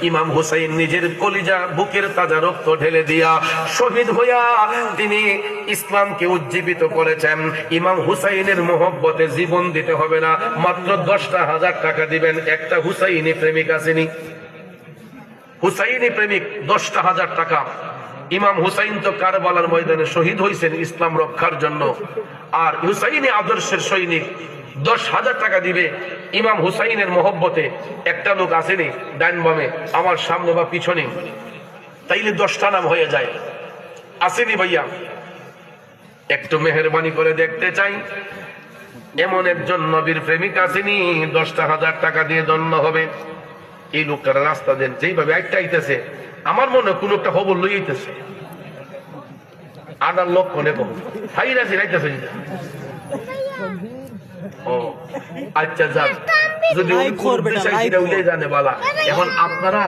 ইমাম হুসাইন নিজের কলিজা বুকের তাজা রক্ত ঢেলে দিয়া শহীদ হইয়া তিনি ইসলামকে উজ্জীবিত করেছেন। ইমাম হুসাইনের মোহব্বতে জীবন দিতে হবে না, মাত্র 10,000 টাকা দিবেন। একটা হুসাইনি প্রেমিক আসেনি, হুসাইনি প্রেমিক 10,000 টাকা। ইমাম হুসাইন তো কারবালার ময়দানে শহীদ হয়েছেন ইসলাম রক্ষার জন্য, আর হুসাইনি আদর্শের সৈনিক 10,000 টাকা দিবে ইমাম হুসাইনের মোহব্বতে। একটা লোক আসেনি ডাইন বামে, আমার সামনে বা পিছনে, তাইলে 10টা নাম হয়ে যায়। আসেনি ভাইয়া? একটু মেহরবানি করে দেখতে চাই, এমন একজন নবীর প্রেমিক আসেনি 10,000 টাকা দিয়ে দণ্ড হবে। এই লোকটার রাস্তা দেন, যেইভাবে একটা আইতেছে আমার মনে কোন একটা খবর লইতেছে, আদার লক্ষণে কম হাইরাজি রাইতেছে। ও আচ্ছা, যাক, যদি জানে বালা। এখন আপনারা